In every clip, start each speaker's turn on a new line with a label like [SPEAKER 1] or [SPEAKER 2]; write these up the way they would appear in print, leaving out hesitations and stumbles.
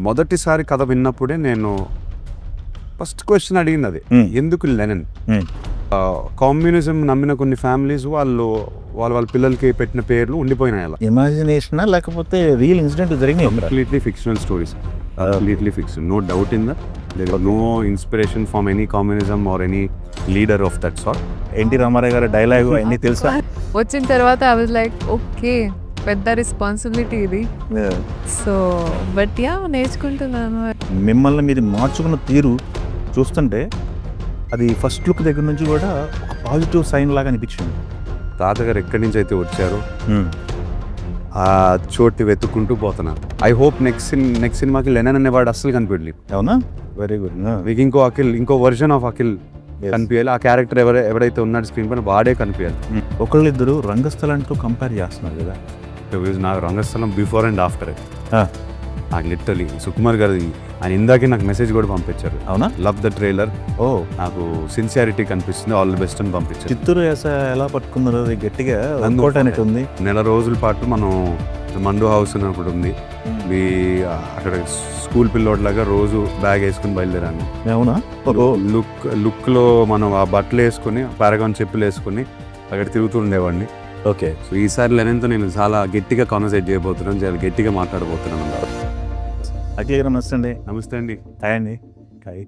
[SPEAKER 1] మొదటిసారి కథ విన్నప్పుడే నేను ఫస్ట్ క్వశ్చన్ అడిగింది అది, ఎందుకు లెనిన్? కమ్యూనిజం నమ్మిన కొన్ని ఫ్యామిలీస్ వాళ్ళ పిల్లలకి పెట్టిన పేర్లు ఉండిపోయినాయి. అలా
[SPEAKER 2] ఇమాజినేషన్ లేకపోతే రియల్ ఇన్సిడెంట్ జరిగినాయి?
[SPEAKER 1] Completely fictional stories, completely fiction, no doubt in that. There is no inspiration from any communism or any leader of that sort.
[SPEAKER 2] NT Rama Rao గారి డైలాగ్ అన్ని తెలుసా?
[SPEAKER 3] వచ్చిన తర్వాత ఐ వాజ్ లైక్ ఓకే, పెద్ద రెస్పాన్సిబిలిటీ ఇది. So but yeah నేర్చుకుంటున్నాను.
[SPEAKER 2] మిమ్మల్ని మీరు మార్చుకున్న తీరు చూస్తుంటే అది ఫస్ట్ లుక్ దగ్గర నుంచి కూడా ఒక పాజిటివ్ సైన్ లాగా అనిపించింది.
[SPEAKER 1] తాతగారు ఎక్కడి నుంచి అయితే వచ్చారో ఆ చోటు వెతుక్కుంటూ పోతున్నారు. ఐ హోప్ నెక్స్ట్ సినిమాకి లెనిన్ అనేవాడు అస్సలు కనిపించలేదు.
[SPEAKER 2] అవునా? Very good.
[SPEAKER 1] మీకు ఇంకో వర్జన్ ఆఫ్ అఖిల్ కనిపించాలి. ఆ క్యారెక్టర్ ఎవరైతే ఉన్నాడు స్క్రీన్ పైన వాడే కనిపించాలి.
[SPEAKER 2] ఒకళ్ళిద్దరు రంగస్థలంతో కంపేర్ చేస్తున్నారు కదా.
[SPEAKER 1] నాకు రంగస్థలం బిఫోర్ అండ్ ఆఫ్టర్ నాకు లిటరలీ సుకుమార్ గారు ఆయన ఇందాకే నాకు మెసేజ్ కూడా పంపించారు.
[SPEAKER 2] అవునా?
[SPEAKER 1] లవ్ ద ట్రైలర్,
[SPEAKER 2] ఓ
[SPEAKER 1] నాకు సిన్సియారిటీ కనిపిస్తుంది, ఆల్ ది బెస్ట్ అని పంపించారు.
[SPEAKER 2] చిత్తూరు ఎలా పట్టుకున్నారు? అది గట్టిగా అనుకోవటానికి ఉంది.
[SPEAKER 1] నెల రోజుల పాటు మనం మండు హౌస్ అన్నప్పుడు ఉంది. అక్కడ స్కూల్ పిల్లోడ్లాగా రోజు బ్యాగ్ వేసుకుని బయలుదేరాను.
[SPEAKER 2] అవునా?
[SPEAKER 1] లుక్ లో మనం ఆ బట్టలు వేసుకుని పారాగాన్ చెప్పులు వేసుకుని అక్కడ తిరుగుతూ ఉండేవాడిని.
[SPEAKER 2] ఓకే.
[SPEAKER 1] సో ఈసారి లెనిన్తో నేను చాలా గట్టిగా కాన్వర్సేట్ చేయబోతున్నాను, చాలా గట్టిగా మాట్లాడబోతున్నాను.
[SPEAKER 2] అఖిల్ గారు నమస్తే అండి.
[SPEAKER 1] నమస్తే అండి.
[SPEAKER 2] హాయ్ అండి. హాయ్.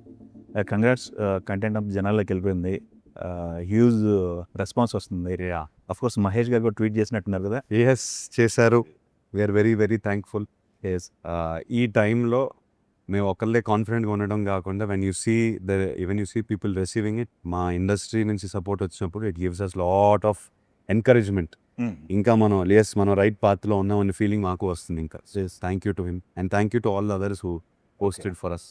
[SPEAKER 2] కంగ్రాట్స్. కంటెంట్ ఆఫ్ జనాల్లోకి వెళ్ళిపోయింది. హ్యూజ్ రెస్పాన్స్ వస్తుంది. అఫ్ కోర్స్ మహేష్ గారు కూడా ట్వీట్ చేసినట్టున్నారు కదా.
[SPEAKER 1] ఎస్, చేశారు. We're very very thankful.
[SPEAKER 2] Yes.
[SPEAKER 1] ఈ టైంలో మేము ఒకళ్ళే కాన్ఫిడెంట్గా ఉండడం కాకుండా when you see people receiving it, మా ఇండస్ట్రీ నుంచి సపోర్ట్ వచ్చినప్పుడు it gives us lot of encouragement. ఇంకా మనం రైట్ పాత్లో ఉన్నామని ఫీలింగ్ మాకు వస్తుంది. ఇంకా thank you to him and thank you to all others who posted for us.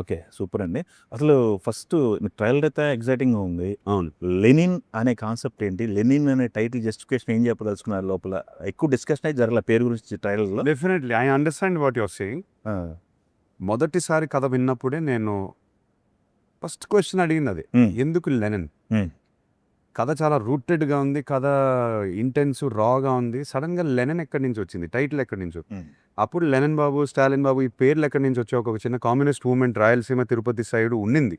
[SPEAKER 2] Okay, super అండి. అసలు ఫస్ట్ ట్రైలర్ అయితే ఎగ్జైటింగ్గా ఉంది.
[SPEAKER 1] అవును.
[SPEAKER 2] లెనిన్ అనే కాన్సెప్ట్ ఏంటి? లెనిన్ అనే టైటిల్ జస్టిఫికేషన్ ఏం చెప్పదలుచుకున్నారు? లోపల ఎక్కువ డిస్కషన్ అయితే జరగల పేరు గురించి ట్రైలర్లో.
[SPEAKER 1] Definitely I understand what your saying. మొదటిసారి కథ విన్నప్పుడే నేను ఫస్ట్ క్వశ్చన్ అడిగింది అది, ఎందుకు లెనిన్? కథ చాలా రూటెడ్గా ఉంది, కథ ఇంటెన్స్ రాగా ఉంది. సడన్గా లెనిన్ ఎక్కడి నుంచి వచ్చింది, టైటిల్ ఎక్కడి నుంచి? అప్పుడు లెనిన్ బాబు, స్టాలిన్ బాబు ఈ పేర్లు ఎక్కడి నుంచి వచ్చాయి? ఒక చిన్న communist movement Rayalaseema Tirupati side ఉండింది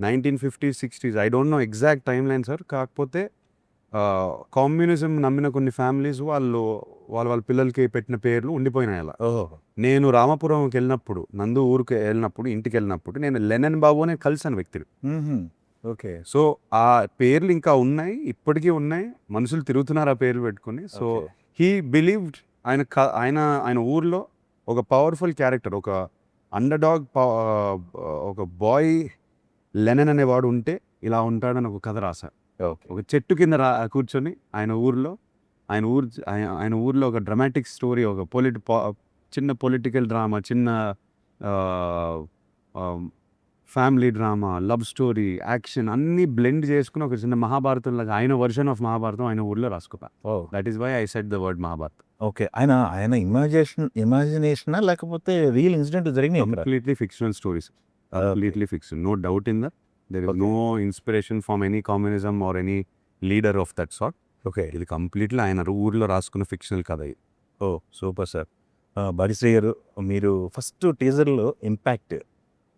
[SPEAKER 1] 1950s 60s. I don't know exact time line sir. కాకపోతే కమ్యూనిజం నమ్మిన కొన్ని ఫ్యామిలీస్ వాళ్ళ పిల్లలకి పెట్టిన పేర్లు ఉండిపోయినాయి. అలా నేను రామపురంకి వెళ్ళినప్పుడు, నందు ఊరికి వెళ్ళినప్పుడు, ఇంటికి వెళ్ళినప్పుడు నేను లెనిన్ బాబు అనే కలిసాను వ్యక్తులు.
[SPEAKER 2] ఓకే.
[SPEAKER 1] సో ఆ పేర్లు ఇంకా ఉన్నాయి, ఇప్పటికీ ఉన్నాయి, మనుషులు తిరుగుతున్నారు ఆ పేర్లు పెట్టుకుని. సో హీ బిలీవ్డ్ ఆయన ఊర్లో ఒక పవర్ఫుల్ క్యారెక్టర్, ఒక అండర్ డాగ్, ఒక బాయ్ లెనిన్ అనేవాడు ఉంటే ఇలా ఉంటాడని ఒక కథ రాశారు. ఒక చెట్టు కింద కూర్చొని ఆయన ఊర్లో ఒక డ్రామాటిక్ స్టోరీ, ఒక చిన్న పొలిటికల్ డ్రామా, చిన్న family drama, love story, action అన్నీ బ్లెండ్ చేసుకుని ఒక చిన్న మహాభారతం లాగా ఆయన వర్షన్ ఆఫ్ మహాభారతం ఆయన ఊర్లో రాసుకోపా. That is why I said the word Mahabharat.
[SPEAKER 2] Okay. ఆయన ఇమాజినేషన్ లేకపోతే రియల్ ఇన్సిడెంట్ జరిగినాయి?
[SPEAKER 1] Completely fictional stories, completely fiction, no doubt in that. There is no inspiration from any communism or any leader of that sort.
[SPEAKER 2] Okay.
[SPEAKER 1] ఇది completely ఆయన ఊర్లో రాసుకున్న fictional కథ ఇది.
[SPEAKER 2] ఓ super sir. Bhagyashree గారు, మీరు ఫస్ట్ టీజర్లో ఇంపాక్ట్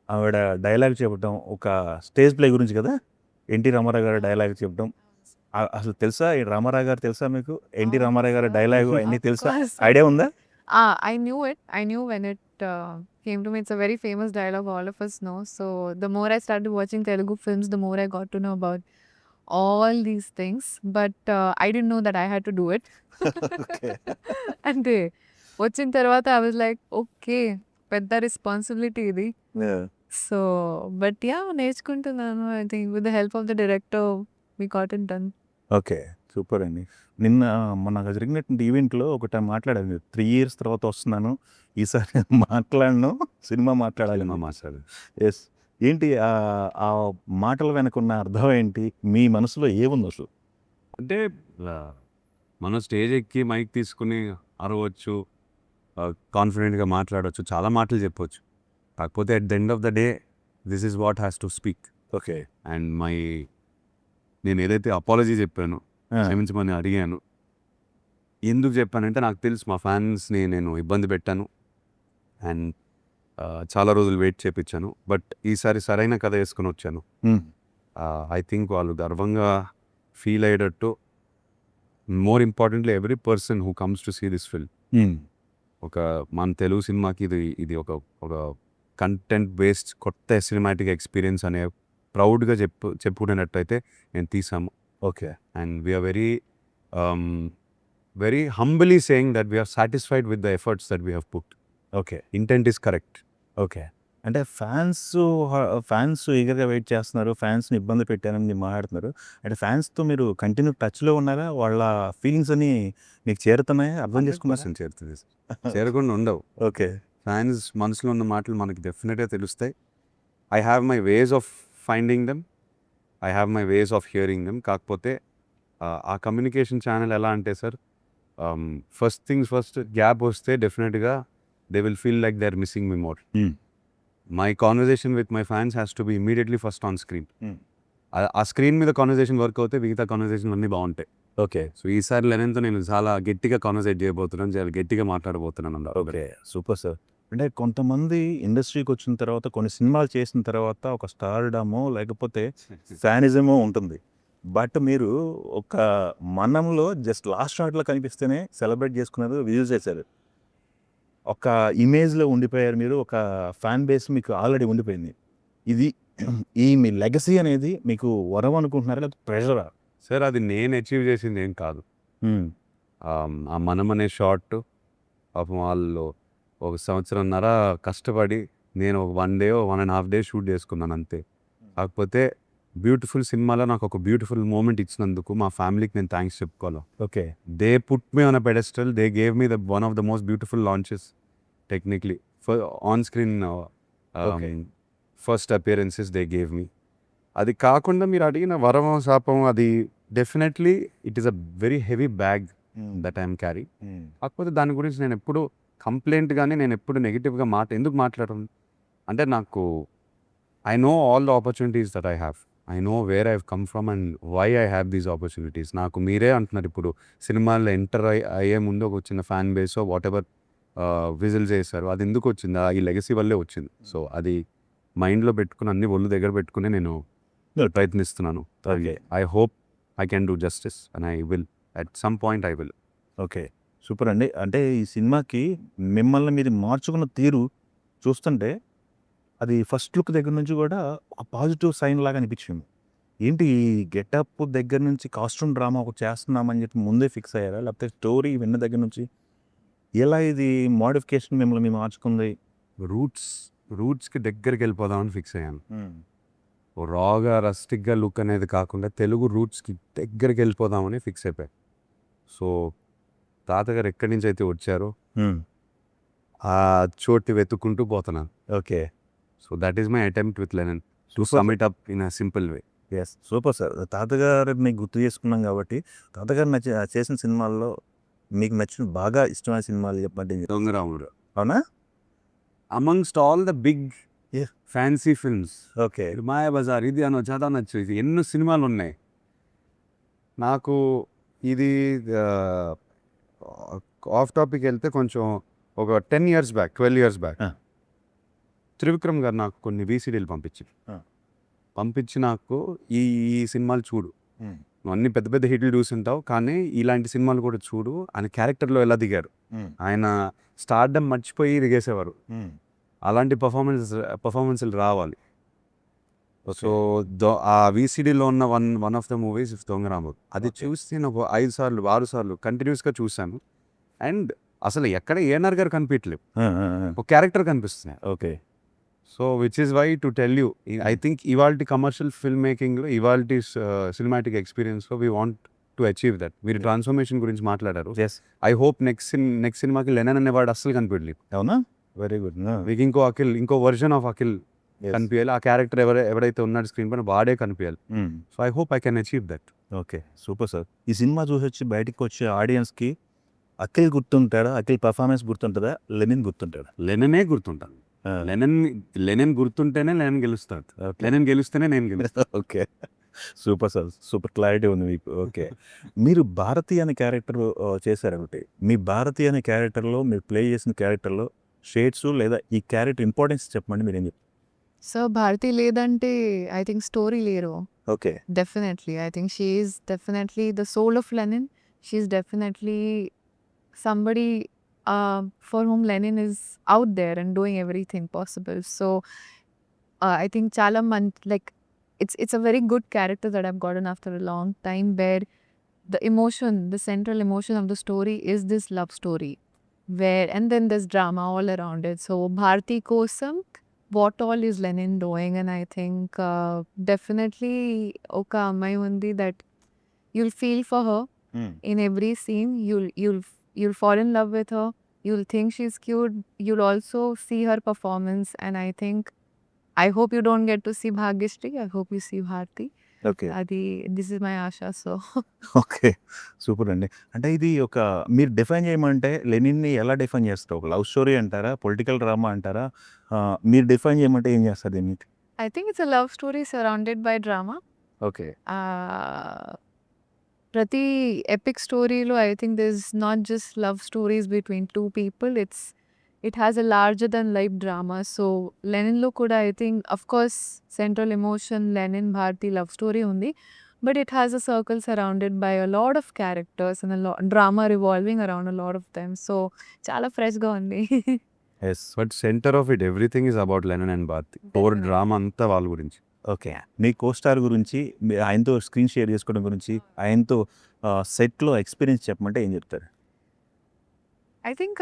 [SPEAKER 2] ఆవిడ డైలాగ్ చెప్పడం, ఒక స్టేజ్ ప్లే గురించి కదా, ఎన్టీ రామారావు గారు డైలాగ్ చెప్పడం, అసలు తెలుసా? రామారావు గారు తెలుసా మీకు? ఎన్టీ రామారావు గారి డైలాగ్ అన్నీ తెలుసా? ఐడియా ఉందా?
[SPEAKER 3] I knew it. I knew when it came to me. It's a very famous dialogue all of us know. So the more I started watching Telugu films, the more I got to know about all these things. But I didn't know that I had to do it. అంటే వచ్చిన తర్వాత I was like, okay, పెద్ద responsibility ఇది. So but yeah నేర్చుకుంటున్నాను. I think with the help of the director we got it done.
[SPEAKER 2] Okay, super అండి. నిన్న మనకు జరిగినటువంటి ఈవెంట్లో ఒక టైం మాట్లాడాను, 3 years తర్వాత వస్తున్నాను, ఈసారి మాట్లాడను, సినిమా మాట్లాడాలి. ఎస్. ఏంటి ఆ మాటల వెనకున్న అర్థం ఏంటి? మీ మనసులో ఏముంది అసలు?
[SPEAKER 1] అంటే మనం స్టేజ్ ఎక్కి మైక్ తీసుకుని అరవచ్చు, కాన్ఫిడెంట్గా మాట్లాడవచ్చు, చాలా మాటలు చెప్పవచ్చు. కాకపోతే at the end of the day this is what has to speak.
[SPEAKER 2] Okay.
[SPEAKER 1] And నేను ఏదైతే అపాలజీ చెప్పాను, క్షమించమని అడిగాను, ఎందుకు చెప్పానంటే నాకు తెలుసు మా ఫ్యాన్స్ని నేను ఇబ్బంది పెట్టాను. అండ్ చాలా రోజులు వెయిట్ చేపించాను. బట్ ఈసారి సరైన కథ వేసుకొని వచ్చాను. ఐ థింక్ వాళ్ళు గర్వంగా ఫీల్ అయ్యేటట్టు, more importantly every person who comes to see this film, ఒక మన తెలుగు సినిమాకి ఇది ఒక ఒక కంటెంట్ బేస్డ్ కొత్త సినిమాటిక్ ఎక్స్పీరియన్స్ అనే ప్రౌడ్గా చెప్పుకునేటట్టయితే నేను తీసాము.
[SPEAKER 2] Okay.
[SPEAKER 1] And we are very humbly saying that we are satisfied with the efforts that we have put.
[SPEAKER 2] Okay.
[SPEAKER 1] Intent is correct.
[SPEAKER 2] Okay. అంటే ఫ్యాన్స్ ఈగర్‌గా వెయిట్ చేస్తున్నారు. ఫ్యాన్స్‌ని ఇబ్బంది పెట్టానని మీరు మాట్లాడుతున్నారు. అంటే ఫ్యాన్స్‌తో మీరు కంటిన్యూ టచ్‌లో ఉన్నారా? వాళ్ళ ఫీలింగ్స్ అన్నీ మీకు చేరుతున్నాయా? అర్థం చేసుకున్నారా?
[SPEAKER 1] 100% చేరుతుంది. చేరకుండా ఉండవు.
[SPEAKER 2] ఓకే.
[SPEAKER 1] ఫ్యాన్స్ మనసులో ఉన్న మాటలు మనకి డెఫినెట్గా తెలుస్తాయి. I have my ways of finding them, I have my ways of hearing them. కాకపోతే ఆ కమ్యూనికేషన్ ఛానల్ ఎలా అంటే sir, first things first, gap వస్తే డెఫినెట్గా they will feel like they are missing me more. My conversation with my fans has to be immediately first on screen. ఆ screen మీద conversation work అవుతే మిగతా conversation అన్నీ బాగుంటాయి.
[SPEAKER 2] ఓకే.
[SPEAKER 1] సో ఈసారి లెనెన్తో నేను చాలా గట్టిగా కాన్వర్సేట్ చేయబోతున్నాను, చాలా గట్టిగా మాట్లాడబోతున్నాను.
[SPEAKER 2] ఓకే. Super sir. అంటే కొంతమంది ఇండస్ట్రీకి వచ్చిన తర్వాత, కొన్ని సినిమాలు చేసిన తర్వాత ఒక స్టార్డమో లేకపోతే ఫ్యానిజమో ఉంటుంది. బట్ మీరు ఒక మనంలో జస్ట్ లాస్ట్ షాట్లో కనిపిస్తేనే సెలబ్రేట్ చేసుకున్నారు, విజిల్ చేశారు. ఒక ఇమేజ్లో ఉండిపోయారు మీరు. ఒక ఫ్యాన్ బేస్ మీకు ఆల్రెడీ ఉండిపోయింది. ఇది ఈ మీ లెగసీ అనేది మీకు వరం అనుకుంటున్నారా లేకపోతే ప్రెషరా?
[SPEAKER 1] సార్ అది నేను అచీవ్ చేసింది ఏం కాదు. ఆ మనం అనే షార్ట్ పాపం వాళ్ళు ఒక సంవత్సరంన్నర కష్టపడి, నేను ఒక 1 day 1.5 days షూట్ చేసుకున్నాను అంతే. కాకపోతే బ్యూటిఫుల్ సినిమాలో నాకు ఒక బ్యూటిఫుల్ మూమెంట్ ఇచ్చినందుకు మా ఫ్యామిలీకి నేను థ్యాంక్స్ చెప్పుకోవాలి.
[SPEAKER 2] Okay.
[SPEAKER 1] They put me on a pedestal, they gave me the one of the most beautiful launches technically on screen first appearances they gave me. అది కాకుండా మీరు అడిగిన వరం శాపం, అది definitely it is a very heavy bag that I'm carry. కాకపోతే దాని గురించి నేను ఎప్పుడు కంప్లైంట్ కానీ, నేను ఎప్పుడు నెగిటివ్గా ఎందుకు మాట్లాడను అంటే, నాకు I know all the opportunities that I have, I know where I have come from and why I have these opportunities. నాకు మీరే అంటున్నారు ఇప్పుడు, సినిమాల్లో ఎంటర్ అయ్యే ముందు ఒక చిన్న fan base what ever whistle చేశారు, అది ఎందుకు వచ్చింది? ఈ లెగసీ వల్లే వచ్చింది. సో అది మైండ్లో పెట్టుకుని, అన్ని ఒళ్ళు దగ్గర పెట్టుకుని నేను ప్రయత్నిస్తున్నాను.
[SPEAKER 2] Okay.
[SPEAKER 1] I hope I can do justice and I will, at some point I will.
[SPEAKER 2] Okay. Super అండి. అంటే ఈ సినిమాకి మిమ్మల్ని మీరు మార్చుకున్న తీరు చూస్తుంటే, అది ఫస్ట్ లుక్ దగ్గర నుంచి కూడా ఒక పాజిటివ్ సైన్ లాగా అనిపించింది. ఏంటి ఈ గెటప్ దగ్గర నుంచి కాస్ట్యూమ్ డ్రామా ఒకటి చేస్తున్నామని చెప్పి ముందే ఫిక్స్ అయ్యారా? లేకపోతే స్టోరీ విన్న దగ్గర నుంచి ఎలా ఇది మోడిఫికేషన్ మిమ్మల్ని మేము మార్చుకుంది?
[SPEAKER 1] రూట్స్కి దగ్గరికి వెళ్ళిపోదామని ఫిక్స్ అయ్యాను. రాగా రస్టిక్గా లుక్ అనేది కాకుండా తెలుగు రూట్స్కి దగ్గరికి వెళ్ళిపోదామని ఫిక్స్ అయిపోయాను. సో తాతగారు ఎక్కడి నుంచి అయితే వచ్చారో ఆ చోటు వెతుక్కుంటూ పోతున్నాను.
[SPEAKER 2] Okay.
[SPEAKER 1] So that is my attempt with Lenin to sum it up in a simple way.
[SPEAKER 2] Yes, super sir. తాతగారిని గుర్తు చేసుకున్నాం కాబట్టి, తాతగారు చేసిన సినిమాల్లో మీకు నచ్చిన బాగా ఇష్టమైన సినిమాలు చెప్పండి.
[SPEAKER 1] దొంగరాముడు.
[SPEAKER 2] అవునా?
[SPEAKER 1] Amongst all the big
[SPEAKER 2] Yeah.
[SPEAKER 1] Fancy films,
[SPEAKER 2] okay.
[SPEAKER 1] Mayabazar, ఇది అనొచ్చు, అది అనొచ్చు, ఇది ఎన్నో సినిమాలు ఉన్నాయి. నాకు ఇది ఆఫ్ టాపిక్ వెళ్తే కొంచెం ఒక 10 years back, 12 years back Trivikram గారు నాకు కొన్ని VCDలు పంపించి నాకు ఈ సినిమాలు చూడు, నువ్వు అన్ని పెద్ద పెద్ద హిట్లు చూసింటావు కానీ ఇలాంటి సినిమాలు కూడా చూడు, ఆయన క్యారెక్టర్లో ఎలా ఆయన స్టార్డమ్ మర్చిపోయి దిగేసేవారు, అలాంటి పర్ఫార్మెన్స్లు రావాలి. సో ఆ VCDలో ఉన్న one of the movies Donga Ramudu. అది చూసి నేను ఒక 5 సార్లు 6 సార్లు కంటిన్యూస్గా చూశాను. అండ్ అసలు ఎక్కడ ఏఎన్ఆర్ గారు కనిపించలేవు, ఒక క్యారెక్టర్ కనిపిస్తున్నాయి.
[SPEAKER 2] Okay.
[SPEAKER 1] So which is why to tell you, I think ఇవాల్టి కమర్షియల్ ఫిల్మ్ మేకింగ్లో, ఇవాల్టి సినిమాటిక్ ఎక్స్పీరియన్స్లో we want to achieve that. మీరు ట్రాన్స్ఫర్మేషన్ గురించి మాట్లాడారు.
[SPEAKER 2] ఎస్.
[SPEAKER 1] ఐ హోప్ నెక్స్ట్ సినిమాకి లెనన్ అనేవాడు అస్సలు కనిపించలేదు.
[SPEAKER 2] అవునా? Very good.
[SPEAKER 1] మీకు ఇంకో వర్జన్ ఆఫ్ అఖిల్ కనిపించాలి, ఆ క్యారెక్టర్ ఎవరైతే ఉన్నాడు స్క్రీన్ పైన వాడే కనిపించాలి. So I hope I can achieve that.
[SPEAKER 2] Okay, super sir. ఈ సినిమా చూసి వచ్చి బయటికి వచ్చే ఆడియన్స్కి అఖిల్ గుర్తుంటాడా? అఖిల్ పర్ఫార్మెన్స్ గుర్తుంటుందా? లెనిన్ గుర్తుంటాడా?
[SPEAKER 1] లెననే గుర్తుంటాను. లెనన్ గుర్తుంటేనే లెనన్ గెలుస్తాడు, లెనన్ గెలుస్తేనే నేను గెలుస్తాను.
[SPEAKER 2] Okay, super sir. Super clarity ఉంది మీకు. ఓకే. మీరు భారతి అనే క్యారెక్టర్ చేశారు ఒకటి. మీ భారతి అనే క్యారెక్టర్లో మీరు ప్లే చేసిన క్యారెక్టర్లో షేడ్స్ లేదా ఈ క్యారెక్టర్ ఇంపార్టెన్స్ చెప్పండి మీరేం చెప్తారు?
[SPEAKER 3] సో భారతి లేదంటే ఐ థింక్ స్టోరీ లేరు.
[SPEAKER 2] Okay.
[SPEAKER 3] Definitely. I think she is definitely the soul of Lenin. She's definitely somebody for whom Lenin is out there and doing everything possible. So I think chala like it's a very good character that I've gotten after a long time, where the emotion, the central emotion of the story is this love story, where and then there's drama all around it. So Bharti kosam, what all is Lenin doing? And I think definitely oka ammai undi that you'll feel for her in every scene. You'll fall in love with her. You'll think she's cute. You'll also see her performance, and I think I hope you don't get to see Bhagyashree. I hope you see Bharti.
[SPEAKER 2] Okay.
[SPEAKER 3] This is my asha. So
[SPEAKER 2] okay. Super అండి. అంటే ఇది ఒక మీరు define చేయమంటే లెనిన్‌ని ఎలా define చేస్తారు? ఒక love story అంటారా? పొలిటికల్ డ్రామా అంటారా? మీరు డిఫైన్ చేయమంటే ఏం చేస్తారు దీన్ని?
[SPEAKER 3] I think it's a love story surrounded by drama.
[SPEAKER 2] Okay.
[SPEAKER 3] Prati epic story lo I think there's not just love stories between two people. It has a larger than life drama. So Lenin lo kuda I think of course central emotion Lenin Bharti love story undi, but it has a circle surrounded by a lot of characters and a lot drama revolving around a lot of them. So chala fresh ga undi.
[SPEAKER 2] Yes.
[SPEAKER 1] But center of it everything is about Lenin and Bharathi. Over
[SPEAKER 3] Definitely.
[SPEAKER 1] Drama అంతా వాళ్ళ గురించి.
[SPEAKER 2] Okay. మీ co-star గురించి ఆయనతో screen share చేసుకోవడం గురించి ఆయనతో సెట్‌లో experience చెప్పమంటే ఏం చెప్తారు?
[SPEAKER 3] I think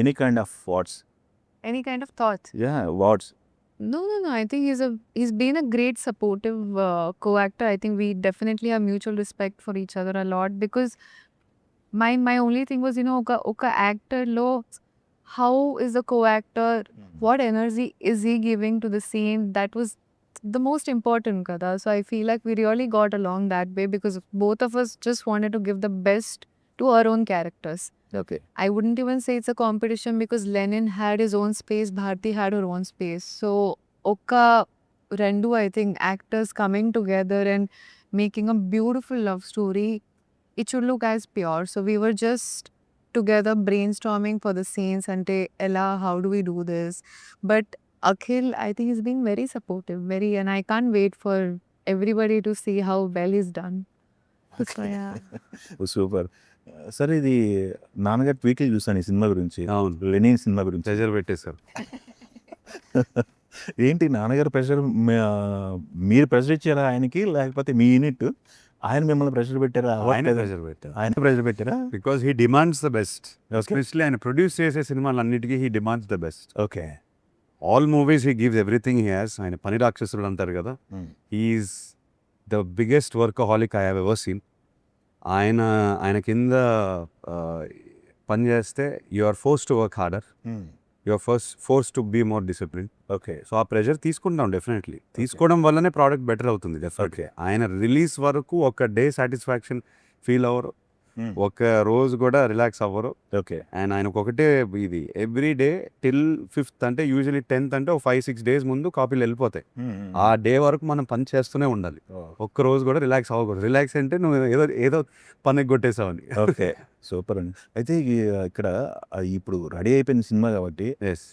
[SPEAKER 2] any kind of thoughts?
[SPEAKER 3] any kind of thoughts.
[SPEAKER 2] Yeah! What's?
[SPEAKER 3] No. I think he's been a great supportive co-actor. I think we definitely have mutual respect for each other a lot, because my only thing was, oka actor lo how is the co-actor, what energy is he giving to the scene? That was the most important kada. So I feel like we really got along that way, because both of us just wanted to give the best to our own characters.
[SPEAKER 2] Okay.
[SPEAKER 3] I wouldn't even say it's a competition, because Lenin had his own space, Bharti had her own space. So oka rendu I think actors coming together and making a beautiful love story, it should look as pure. So we were just together brainstorming for the scenes ante ella how do we do this. But Akhil, I think he's been very supportive, and I can't wait for everybody to see how well he's done. So yeah.
[SPEAKER 2] Super. సరే, ఇది నాన్నగారి ట్వీట్లు చూసాను ఈ cinema గురించి.
[SPEAKER 1] అవును.
[SPEAKER 2] Lenin cinema గురించి.
[SPEAKER 1] Pressure పెట్టేశారు.
[SPEAKER 2] ఏంటి నాన్నగారు ప్రెషర్ మీరు ప్రెషర్ ఇచ్చారా ఆయనకి, లేకపోతే మీ యూనిట్ ఆయన మిమ్మల్ని ప్రెషర్ పెట్టారా?
[SPEAKER 1] ఆయన ప్రెజర్ పెట్టారు.
[SPEAKER 2] ఆయన ప్రెషర్ పెట్టారా?
[SPEAKER 1] Because he demands the best. Especially ఆయన ప్రొడ్యూస్ చేసే సినిమాలన్నిటికీ he demands the best.
[SPEAKER 2] Okay.
[SPEAKER 1] All movies he gives everything he has. ఆయన పని రాక్షసుడు అంటారు కదా, he is the biggest workaholic I have ever seen. ఆయన కింద పని చేస్తే you are force to work harder, you are force to be more discipline.
[SPEAKER 2] Okay.
[SPEAKER 1] So ఆ ప్రెషర్ తీసుకుంటాం డెఫినెట్లీ. తీసుకోవడం వల్లనే ప్రోడక్ట్ బెటర్ అవుతుంది డెఫినెట్లీ. ఆయన రిలీజ్ వరకు ఒక డే సాటిస్ఫాక్షన్ ఫీల్ అవ్వరు, ఒక రోజు కూడా రిలాక్స్ అవ్వరు.
[SPEAKER 2] ఓకే.
[SPEAKER 1] అండ్ ఆయనకు ఒకటే ఇది, ఎవ్రీ డే టిల్ 5th అంటే యూజువలీ 10th అంటే ఒక 5-6 days ముందు కాపీలు వెళ్ళిపోతాయి. ఆ డే వరకు మనం పని చేస్తూనే ఉండాలి, ఒక్క రోజు కూడా రిలాక్స్ అవ్వకూడదు. రిలాక్స్ అంటే నువ్వు ఏదో పని కొట్టేసావని.
[SPEAKER 2] ఓకే. సూపర్ అండి. అయితే ఇక్కడ ఇప్పుడు రెడీ అయిపోయిన సినిమా కాబట్టి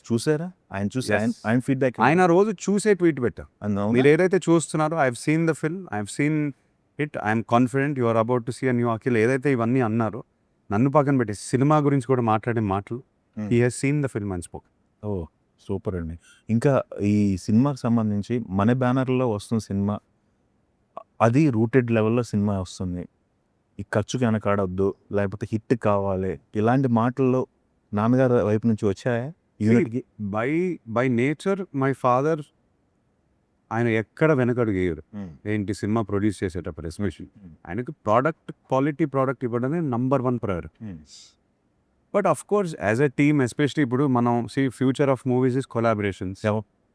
[SPEAKER 2] చూసారా? ఆయన చూసి ఆయన ఫీడ్బ్యాక్,
[SPEAKER 1] ఆయన రోజు చూసే ట్వీట్ పెట్టారు. మీరు ఏదైతే చూస్తున్నారో, I have seen the film, I have seen it, I'm confident you are about to see a new Akhil. ఏదైతే ఇవన్నీ అన్నారో నన్ను పక్కన పెట్టి సినిమా గురించి కూడా మాట్లాడే మాటలు, he has seen the film and spoke.
[SPEAKER 2] ఓ సూపర్ అండి. ఇంకా ఈ సినిమాకి సంబంధించి మన బ్యానర్లో వస్తున్న సినిమా, అది రూటెడ్ లెవెల్లో సినిమా వస్తుంది. ఈ ఖర్చుకి వెనకాడొద్దు, లేకపోతే హిట్ కావాలి, ఇలాంటి మాటల్లో నాన్నగారి వైపు నుంచి వచ్చాయా యూనిట్కి?
[SPEAKER 1] బై నేచర్ మై ఫాదర్ ఆయన ఎక్కడ వెనకడుగు వేయరు. ఏంటి సినిమా ప్రొడ్యూస్ చేసేటప్పుడు ఎస్పెషల్లీ ఆయనకు క్వాలిటీ ప్రోడక్ట్ ఇవ్వడమే number 1 priority. But of course as a team, especially ఇప్పుడు మనం future of movies is collaborations.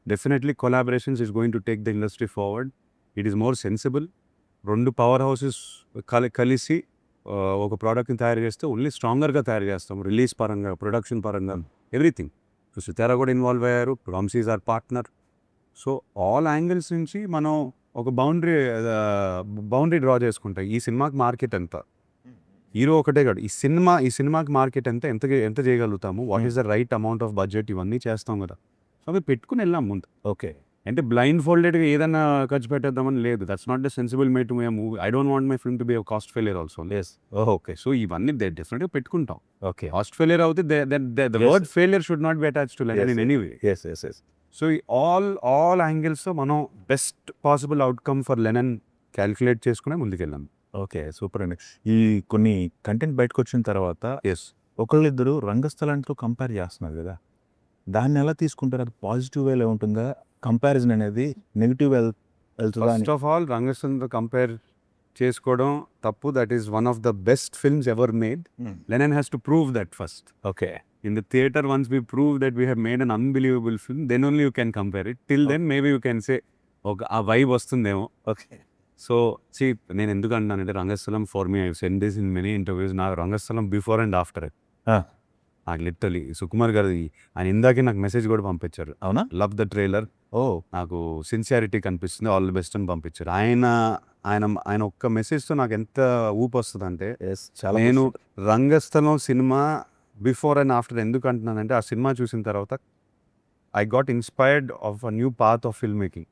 [SPEAKER 1] Definitely collaborations is going to take the industry forward. It is more sensible. 2 power houses కలిసి ఒక ప్రోడక్ట్ని తయారు చేస్తే only స్ట్రాంగర్గా తయారు చేస్తాం, రిలీజ్ పరంగా, ప్రొడక్షన్ పరంగా, ఎవ్రీథింగ్. సో సితారా కూడా ఇన్వాల్వ్ అయ్యారు, Vamsi is our partner. So all angles నుంచి మనం ఒక బౌండరీ డ్రా చేసుకుంటాం. ఈ సినిమాకి మార్కెట్ ఎంత, హీరో ఒకటే కాదు, ఈ సినిమాకి మార్కెట్ ఎంత చేయగలుగుతాము, what is the right amount of budget, ఇవన్నీ చేస్తాం కదా. సో అవి పెట్టుకుని వెళ్ళాం ముందు.
[SPEAKER 2] ఓకే.
[SPEAKER 1] అంటే బ్లైండ్ ఫోల్డెడ్గా ఏదైనా ఖర్చు పెట్టేద్దామని లేదు. That's not the sensible may to my movie. I don't want my film to be cost failure also.
[SPEAKER 2] Yes. Okay.
[SPEAKER 1] So ఇవన్నీ డెఫినెట్గా పెట్టుకుంటాం.
[SPEAKER 2] ఓకే.
[SPEAKER 1] కాస్ట్ ఫెయిలియర్ అవుతే the
[SPEAKER 2] Yes.
[SPEAKER 1] Word failure should not be attach to Lenin anyway.
[SPEAKER 2] Yes yes yes.
[SPEAKER 1] So all యాంగిల్స్తో మనం best possible outcome for Lenin calculate చేసుకునే ముందుకెళ్ళాం.
[SPEAKER 2] Okay, super అండి. ఈ కొన్ని కంటెంట్ బయటకు వచ్చిన తర్వాత
[SPEAKER 1] ఎస్.
[SPEAKER 2] ఒకళ్ళిద్దరు రంగస్థలంతో కంపేర్ చేస్తున్నారు కదా, దాన్ని ఎలా తీసుకుంటారు? అది పాజిటివ్ వేలో ఉంటుందా, కంపారిజన్ అనేది నెగిటివ్ వెళ్తుందా అని?
[SPEAKER 1] ఫస్ట్ ఆఫ్ ఆల్ రంగస్థలంతో కంపేర్ చేసుకోవడం తప్పు. That is one of the best films ever made. Lennon has to prove that first.
[SPEAKER 2] Okay.
[SPEAKER 1] In the theatre, once we prove that we have made an unbelievable film, then only you can compare it. Till then, maybe you can say, okay, ఆ vibe వస్తుందేమో.
[SPEAKER 2] Okay.
[SPEAKER 1] So నేను ఎందుకు అంటానంటే Rangasthalam for me, I send this in many interviews, నాకు Rangasthalam before and after. నాకు literally Sukumar garu ఆయన ఇందాకే నాకు మెసేజ్ కూడా పంపించారు.
[SPEAKER 2] అవునా?
[SPEAKER 1] లవ్ ద ట్రైలర్,
[SPEAKER 2] ఓ
[SPEAKER 1] నాకు సిన్సియారిటీ కనిపిస్తుంది, ఆల్ ది బెస్ట్ అని పంపించారు. ఆయన ఒక్క మెసేజ్తో నాకు ఎంత ఊపు వస్తుంది అంటే,
[SPEAKER 2] ఎస్, చాలా.
[SPEAKER 1] నేను రంగస్థలం సినిమా బిఫోర్ అండ్ ఆఫ్టర్ ఎందుకు అంటున్నానంటే, ఆ సినిమా చూసిన తర్వాత I got inspired of a new path of film making.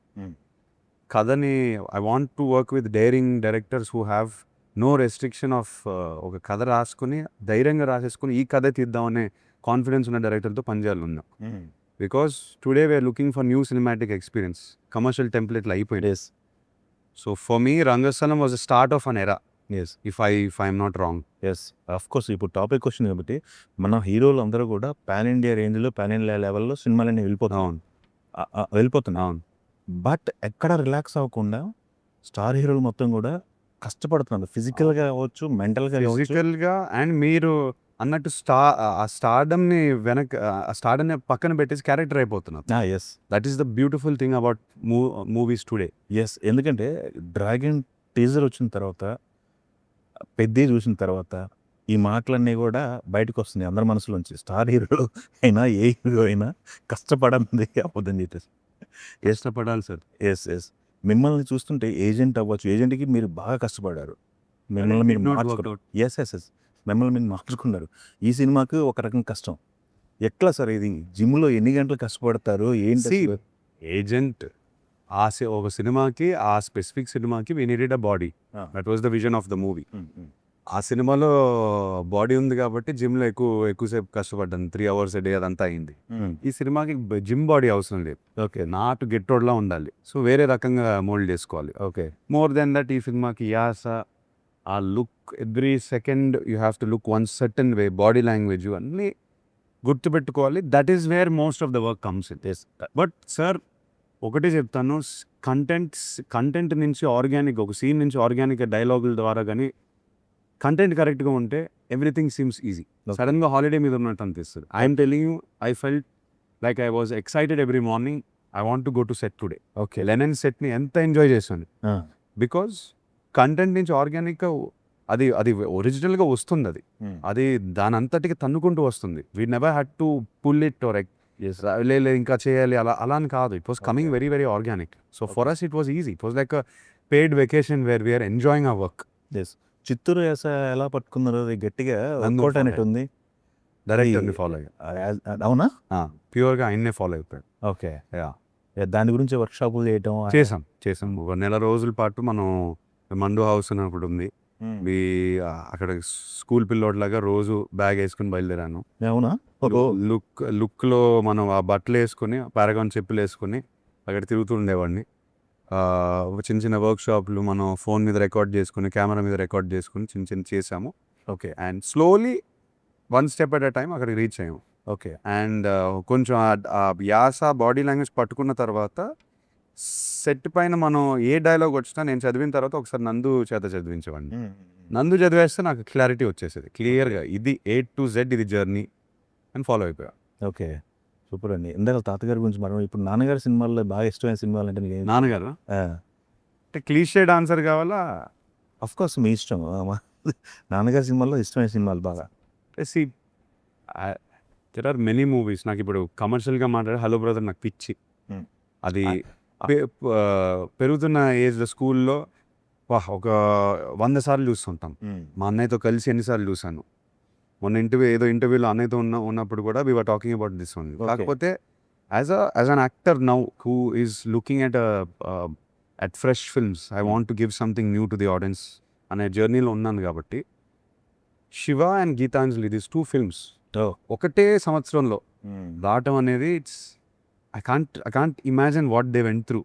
[SPEAKER 1] కథని I want to work with daring directors who have no restriction of ఒక కథ రాసుకుని ధైర్యంగా రాసేసుకుని ఈ కథ తీద్దామనే కాన్ఫిడెన్స్ ఉన్న డైరెక్టర్తో పనిచేయాలి ఉన్నాం. Because today we are looking for new cinematic experience. Commercial టెంప్లెట్లు అయిపోయింది.
[SPEAKER 2] Yes.
[SPEAKER 1] So for me Rangasthalam was the start of an era,
[SPEAKER 2] yes.
[SPEAKER 1] If I'm not wrong.
[SPEAKER 2] Yes, of course. ఇప్పుడు టాపిక్ వచ్చింది కాబట్టి మన హీరోలు అందరూ కూడా పాన్ ఇండియా రేంజ్లో, పాన్ ఇండియా లెవెల్లో సినిమాలన్నీ
[SPEAKER 1] అవును.
[SPEAKER 2] వెళ్ళిపోతున్నాయి.
[SPEAKER 1] అవును.
[SPEAKER 2] బట్ ఎక్కడ రిలాక్స్ అవ్వకుండా స్టార్ హీరోలు మొత్తం కూడా కష్టపడుతున్నారు. ఫిజికల్గా అవ్వచ్చు, మెంటల్గా అవ్వచ్చు.
[SPEAKER 1] ఫిజికల్గా. అండ్ మీరు అన్నట్టు ఆ స్టార్డమ్ని ఆ స్టార్డమ్ని పక్కన పెట్టేసి క్యారెక్టర్ అయిపోతున్నారు.
[SPEAKER 2] Yes.
[SPEAKER 1] That is the beautiful thing about movies today.
[SPEAKER 2] Yes, ఎందుకంటే డ్రాగన్ టీజర్ వచ్చిన తర్వాత, పెద్ద చూసిన తర్వాత ఈ మాటలన్నీ కూడా బయటకు వస్తున్నాయి అందరి మనసులోంచి. స్టార్ హీరోలు అయినా ఏ హీరో అయినా కష్టపడింది అవ్వదని చెప్పేసి.
[SPEAKER 1] ఇష్టపడాలి సార్.
[SPEAKER 2] Yes yes. మిమ్మల్ని చూస్తుంటే ఏజెంట్ అవ్వచ్చు, ఏజెంట్కి మీరు బాగా కష్టపడారు, మిమ్మల్ని మీరు మార్చుకున్నారు. ఎస్ ఎస్ ఎస్, మిమ్మల్ని మీరు మార్చుకున్నారు. ఈ సినిమాకి ఒక రకం కష్టం. ఎట్లా సార్ ఇది? జిమ్లో ఎన్ని గంటలు కష్టపడతారు ఏంటి?
[SPEAKER 1] ఏజెంట్ ఒక సినిమాకి, ఆ స్పెసిఫిక్ సినిమాకి we needed a body. That was the vision of the movie. ఆ సినిమాలో బాడీ ఉంది కాబట్టి జిమ్లో ఎక్కువసేపు కష్టపడ్డాను. 3 hours a day అదంతా అయింది. ఈ సినిమాకి జిమ్ బాడీ అవసరం లేదు.
[SPEAKER 2] ఓకే.
[SPEAKER 1] నాటు గెట్టోడ్లా ఉండాలి. సో వేరే రకంగా మోల్డ్ చేసుకోవాలి.
[SPEAKER 2] ఓకే.
[SPEAKER 1] మోర్ దెన్ దట్ ఈ సినిమాకి యాస, ఆ look, every second you have to look one certain way, body language అన్నీ గుర్తుపెట్టుకోవాలి. That is where most of the work comes in. But sir ఒకటే చెప్తాను, కంటెంట్ నుంచి ఆర్గానిక్, ఒక సీన్ నుంచి ఆర్గానిక్ డైలాగుల ద్వారా కానీ కంటెంట్ కరెక్ట్గా ఉంటే ఎవ్రీథింగ్ సీమ్స్ ఈజీ. సడన్గా హాలిడే మీద ఉన్నట్టు అనిపిస్తుంది. I'm telling you, I felt like I was excited every morning. I want to go to set today.
[SPEAKER 2] Okay.
[SPEAKER 1] Lennon సెట్ని ఎంత ఎంజాయ్ చేశాను. బికాజ్ కంటెంట్ నుంచి ఆర్గానిక్గా అది ఒరిజినల్గా వస్తుంది. అది దాని అంతటికి తన్నుకుంటూ వస్తుంది. We never had to pull it or లేదు ఇంకా చేయాలి అలా అని కాదు. It was coming very very organic. So for us it was easy. It was like a paid vacation where we're enjoying our work.
[SPEAKER 2] Yes. Chittoor యాస ఎలా పట్టుకున్నారు? అది గట్టిగా వర్కౌట్ అనేట్టు ఉంది.
[SPEAKER 1] డైరెక్టర్ని ఫాలో అయ్యారు.
[SPEAKER 2] అవునా?
[SPEAKER 1] ప్యూర్గా ఆయన్నే ఫాలో అయిపోయాడు.
[SPEAKER 2] ఓకే. దాని గురించి వర్క్షాపులు చేయటం
[SPEAKER 1] చేసాం. ఒక నెల రోజుల పాటు మనం మండు హౌస్ అని ఒకటి ఉంది. అక్కడ స్కూల్ పిల్లోడ్లాగా రోజు బ్యాగ్ వేసుకుని బయలుదేరాను.
[SPEAKER 2] అవునా?
[SPEAKER 1] లుక్లో మనం ఆ బట్టలు వేసుకుని, పారాగాన్ చెప్పులు వేసుకుని అక్కడ తిరుగుతూ ఉండేవాడిని. చిన్న చిన్న వర్క్షాప్లు మనం ఫోన్ మీద రికార్డ్ చేసుకుని, కెమెరా మీద రికార్డ్ చేసుకుని చిన్న చేసాము.
[SPEAKER 2] Okay.
[SPEAKER 1] And slowly one step at a time అక్కడికి రీచ్ అయ్యాము.
[SPEAKER 2] ఓకే.
[SPEAKER 1] అండ్ కొంచెం ఆ యాస, బాడీ లాంగ్వేజ్ పట్టుకున్న తర్వాత సెట్ పైన మనం ఏ డైలాగ్ వచ్చినా నేను చదివిన తర్వాత ఒకసారి నందు చేత చదివించేవాడిని. నందు చదివేస్తే నాకు క్లారిటీ వచ్చేసేది క్లియర్గా. ఇది A to Z, ఇది జర్నీ అని ఫాలో అయిపోయా.
[SPEAKER 2] ఓకే, సూపర్ అండి. ఇందాక తాతగారి గురించి మనం ఇప్పుడు నాన్నగారి సినిమాల్లో బాగా ఇష్టమైన సినిమాలు అంటే మీకు
[SPEAKER 1] నాన్నగారు అంటే క్లీషేడ్ ఆన్సర్ కావాలా?
[SPEAKER 2] అఫ్ కోర్స్ మీ ఇష్టం. నాన్నగారి సినిమాల్లో ఇష్టమైన సినిమాలు బాగా
[SPEAKER 1] see there are many movies. నాకు ఇప్పుడు కమర్షియల్గా మాట్లాడే హలో బ్రదర్ నాకు పిచ్చి. అది పెరుగుతున్న ఏజ్లో స్కూల్లో ఒక 100 సార్లు చూస్తుంటాం. మా అన్నయ్యతో కలిసి ఎన్నిసార్లు చూశాను. మొన్న ఏదో ఇంటర్వ్యూలో అన్నయ్యతో ఉన్నప్పుడు కూడా we were talking about this only. కాకపోతే as an actor now who is looking at fresh films, I want to give something new to the audience అనే జర్నీలో ఉన్నాను కాబట్టి Shiva and Gitanjali this 2 films ఒకటే సంవత్సరంలో రావటం అనేది it's I can't imagine what they went through,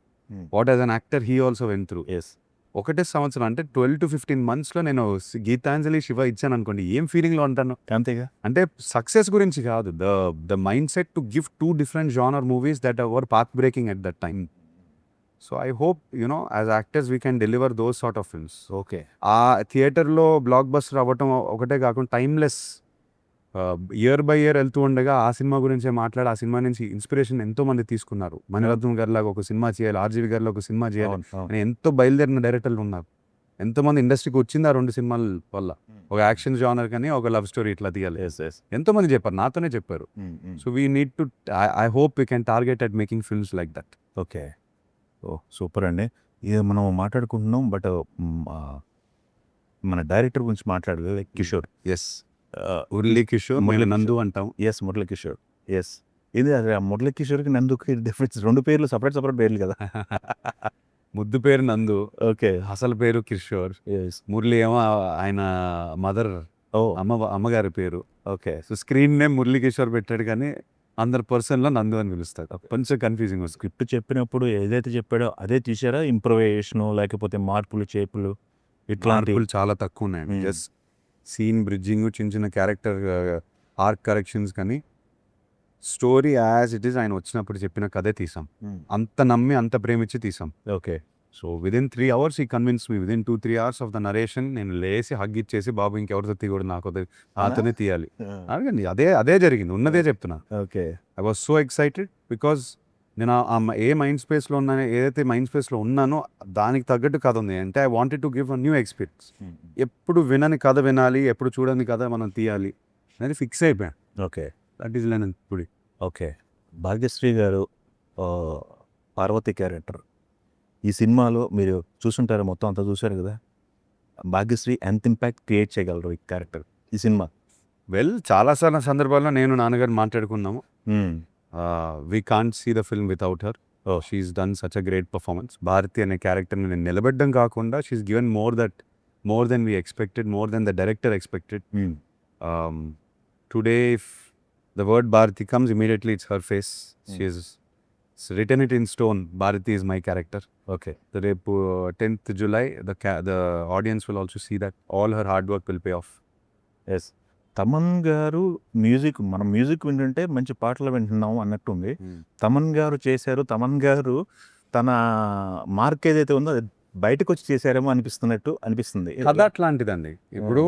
[SPEAKER 1] what as an actor he also went through. ఒకటే సంవత్సరం అంటే 12 to 15 monthsలో నేను గీతాంజలి శివ ఇచ్చాను అనుకోండి, ఏం ఫీలింగ్లో ఉంటాను.
[SPEAKER 2] అంతేగా.
[SPEAKER 1] అంటే సక్సెస్ గురించి కాదు, the mind set to give 2 different genre movies that were path breaking at that time. So I hope as actors we can deliver those sort of films.
[SPEAKER 2] Okay.
[SPEAKER 1] ఆ థియేటర్లో బ్లాక్ బస్టర్ అవ్వటం ఒకటే కాకుండా timeless, year by year వెళ్తూ ఉండగా ఆ cinema గురించే మాట్లాడి ఆ సినిమా నుంచి ఇన్స్పిరేషన్ ఎంతో మంది తీసుకున్నారు. మణిరత్నం గారిలాగా ఒక సినిమా చేయాలి, ఆర్జీవి గారిలో ఒక సినిమా చేయాలి అని ఎంతో బయలుదేరిన డైరెక్టర్లు ఉన్నారు. ఎంతోమంది ఇండస్ట్రీకి వచ్చింది ఆ 2 సినిమాల వల్ల. ఒక యాక్షన్ జానర్ కానీ ఒక లవ్ స్టోరీ ఇట్లా తీయాలి. ఎంతోమంది చెప్పారు, నాతోనే చెప్పారు. So we need to, I hope we can target at making films like that.
[SPEAKER 2] Okay. Super అండి. ఇది మనం మాట్లాడుకుంటున్నాం, బట్ మన డైరెక్టర్ గురించి మాట్లాడలేదు, కిషోర్.
[SPEAKER 1] ఎస్, మురళీ కిషోర్, నందు అంటాం.
[SPEAKER 2] ఎస్, మురళీ కిషోర్. ఎస్. ఇది మురళీ కిషోర్కి నందుకి డిఫరెన్స్, 2 పేర్లు సపరేట్ పేర్లు కదా.
[SPEAKER 1] ముద్దు పేరు నందు,
[SPEAKER 2] ఓకే.
[SPEAKER 1] అసలు పేరు కిషోర్. మురళి ఏమో ఆయన మదర్, అమ్మగారి పేరు.
[SPEAKER 2] Okay.
[SPEAKER 1] So screen name Murali Kishore పెట్టాడు కానీ అందరు పర్సన్లో నందు అని పిలుస్తారు. కొంచెం కన్ఫ్యూజింగ్ వస్తుంది.
[SPEAKER 2] స్క్రిప్ట్ చెప్పినప్పుడు ఏదైతే చెప్పాడో అదే తీసారా, ఇంప్రొవైజేషను లేకపోతే మార్పులు చేపులు ఇట్లాంటి
[SPEAKER 1] చాలా తక్కువ ఉన్నాయండి. జస్ట్ సీన్ బ్రిడ్జింగ్, చిన్న చిన్న క్యారెక్టర్ ఆర్క్ కరెక్షన్స్, కానీ స్టోరీ యాజ్ ఇట్ ఈస్ ఆయన వచ్చినప్పుడు చెప్పిన కథే తీసాం. అంత నమ్మి అంత ప్రేమించి తీసాం.
[SPEAKER 2] ఓకే.
[SPEAKER 1] సో విదిన్ 3 hours ఈ convince me, within 2-3 hours of the narration నేను లేసి హగ్ ఇచ్చేసి బాబు ఇంకెవరితో తీయకూడదు, నాకు అతనే తీయాలి అడగండి. అదే జరిగింది, ఉన్నదే చెప్తున్నా.
[SPEAKER 2] Okay.
[SPEAKER 1] I was so excited because నేను ఏ మైండ్ స్పేస్లో ఉన్నానో, ఏదైతే మైండ్ స్పేస్లో ఉన్నానో దానికి తగ్గట్టు కథ ఉంది. అంటే I wanted to give a new experience. ఎప్పుడు వినని కథ వినాలి, ఎప్పుడు చూడని కథ మనం తీయాలి అనేది ఫిక్స్ అయిపోయాను.
[SPEAKER 2] ఓకే.
[SPEAKER 1] దట్ ఈస్ లెన్ ఇప్పుడు.
[SPEAKER 2] ఓకే. భాగ్యశ్రీ గారు పార్వతి క్యారెక్టర్ ఈ సినిమాలో మీరు చూసుంటారు, మొత్తం అంతా చూశారు కదా. భాగ్యశ్రీ ఎంత ఇంపాక్ట్ క్రియేట్ చేయగలరు ఈ క్యారెక్టర్, ఈ సినిమా?
[SPEAKER 1] వెల్, చాలా సందర్భాల్లో నేను నాన్నగారు మాట్లాడుకున్నాము. We can't see the film without her. She's done such a great performance. Bharathi అనే క్యారెక్టర్ని నేను నిలబెట్టడం కాకుండా she's given more than we expected, more than the director expected. Today if the word Bharathi comes, immediately it's her face. She's written it in stone. Bharati is my character.
[SPEAKER 2] Okay.
[SPEAKER 1] The రేపు 10th July the audience will also see that all her hard work will pay off.
[SPEAKER 2] Yes. Thaman గారు music, మనం music వింటుంటే మంచి పాటలు వింటున్నాము అన్నట్టుంది. తమన్ గారు చేశారు, తమన్ గారు తన మార్క్ ఏదైతే ఉందో అది బయటకు వచ్చి చేశారేమో అనిపిస్తుంది.
[SPEAKER 1] కథ అట్లాంటిదండి. ఇప్పుడు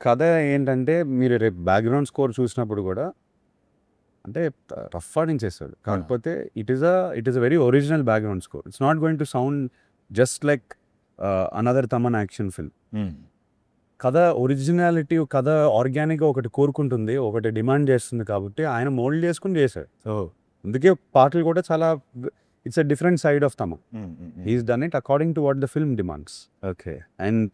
[SPEAKER 1] కథ ఏంటంటే మీరు రేపు బ్యాక్గ్రౌండ్ స్కోర్ చూసినప్పుడు కూడా అంటే రఫ్ ఆడించేస్తాడు. కాకపోతే it is a very original background score. It's not going to sound just like another Thaman action film. కథ ఒరిజినాలిటీ, కథ ఆర్గానిక్గా ఒకటి కోరుకుంటుంది, ఒకటి డిమాండ్ చేస్తుంది కాబట్టి ఆయన మోల్డ్ చేసుకుని చేశాడు. సో అందుకే పాటలు కూడా చాలా, it's a different side of Thaman. He's done it according to what the film demands.
[SPEAKER 2] Okay.
[SPEAKER 1] And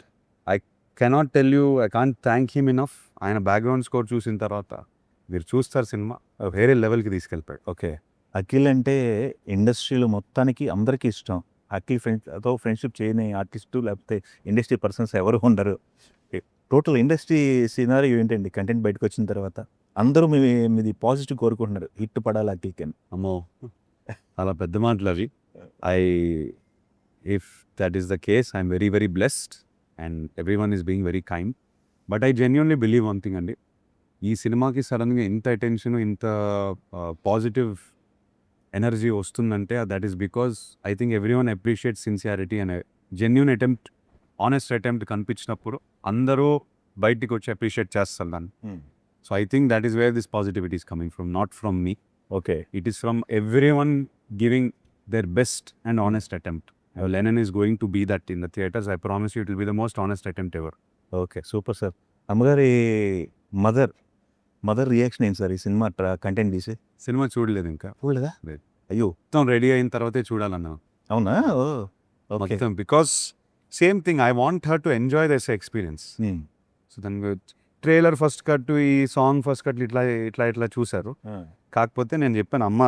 [SPEAKER 1] I cannot tell you, I can't thank him enough. ఆయన బ్యాక్గ్రౌండ్ స్కోర్ చూసిన తర్వాత మీరు చూస్తారు సినిమా వేరే లెవెల్కి తీసుకెళ్ళిపోయాడు.
[SPEAKER 2] ఓకే. అఖిల్ అంటే ఇండస్ట్రీలో మొత్తానికి అందరికీ ఇష్టం. అఖిల్ ఫ్రెండ్స్తో ఫ్రెండ్షిప్ చేయని ఆర్టిస్టు లేకపోతే ఇండస్ట్రీ పర్సన్స్ ఎవరు ఉండరు. టోటల్ ఇండస్ట్రీ సినారియో ఏంటండి, కంటెంట్ బయటకు వచ్చిన తర్వాత అందరూ మీది పాజిటివ్ కోరుకుంటున్నారు, హిట్ పడాలి అఖిల్కి అని.
[SPEAKER 1] అమ్మో, అలా పెద్ద మాటలు అవి. If that is the case, I'm very very blessed and every one is being very kind. But I genuinely believe one thing అండి, ఈ సినిమాకి సడన్గా ఇంత అటెన్షన్, ఇంత పాజిటివ్ ఎనర్జీ వస్తుందంటే that is because I think every one appreciate sincerity అనే genuine attempt, honest attempt కనిపించినప్పుడు అందరూ బయటికి వచ్చి అప్రిషియేట్ చేస్తారు దాన్ని. So I think that is where this positivity is coming from, not from me.
[SPEAKER 2] Okay.
[SPEAKER 1] It is from everyone giving their best and honest attempt. Lenin is going to be that in the theatres. I promise you it will be the most honest attempt ever.
[SPEAKER 2] Okay, super sir. అమ్మగారి mother reaction ఏంటి sir ఈ సినిమా content తీసి?
[SPEAKER 1] సినిమా చూడలేదు ఇంకా.
[SPEAKER 2] చూడలేదా?
[SPEAKER 1] లేదు.
[SPEAKER 2] అయ్యో,
[SPEAKER 1] మొత్తం రెడీ అయిన తర్వాతే చూడాలన్నా.
[SPEAKER 2] అవునా?
[SPEAKER 1] మొత్తం because same thing I want her to enjoy this experience.
[SPEAKER 2] Hmm.
[SPEAKER 1] So దానికి ట్రైలర్ ఫస్ట్ కట్, ఈ సాంగ్ ఫస్ట్ కట్ ఇట్లా ఇట్లా ఇట్లా చూశారు. కాకపోతే నేను చెప్పాను, అమ్మ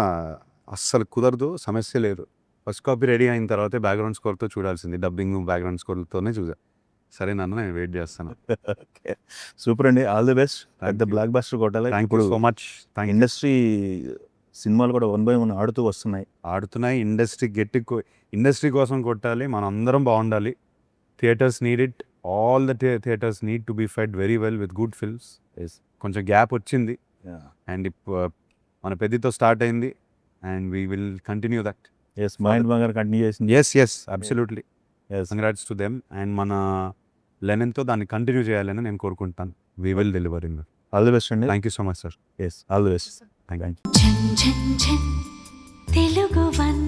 [SPEAKER 1] అస్సలు కుదరదు, సమస్య లేదు, ఫస్ట్ కాపీ రెడీ అయిన తర్వాతే బ్యాక్గ్రౌండ్ స్కోర్తో చూడాల్సింది, డబ్బింగ్ బ్యాక్గ్రౌండ్ స్కోర్తోనే చూసా. సరే నాన్న, నేను వెయిట్ చేస్తాను.
[SPEAKER 2] ఓకే, సూపర్ అండి, ఆల్ ది బెస్ట్. పెద్ద
[SPEAKER 1] you.
[SPEAKER 2] బ్లాక్ బస్టర్ కొట్టాలి.
[SPEAKER 1] థ్యాంక్ యూ
[SPEAKER 2] ఇప్పుడు
[SPEAKER 1] so much. Thank you.
[SPEAKER 2] Industry సినిమాలు కూడా 1 by 1 ఆడుతూ వస్తున్నాయి.
[SPEAKER 1] ఆడుతున్నాయి, ఇండస్ట్రీ కోసం కొట్టాలి, మనం అందరం బాగుండాలి. Theatres need it, all the theatres need to be fed very well with good films. కొంచెం గ్యాప్ వచ్చింది, అండ్ మన పెద్దతో స్టార్ట్ అయింది, and we will continue that.
[SPEAKER 2] Yes, mind బంగారు కంటిన్యూ చేసింది.
[SPEAKER 1] Yes absolutely. Congrats to them, and మన లెనెన్తో దాన్ని కంటిన్యూ చేయాలని నేను కోరుకుంటాను. We will deliver in.
[SPEAKER 2] All the best అండి.
[SPEAKER 1] Thank you so much sir.
[SPEAKER 2] Yes, all the best.
[SPEAKER 1] Thank you.
[SPEAKER 4] ఝన్ ఝన్ ఝన్ Telugu one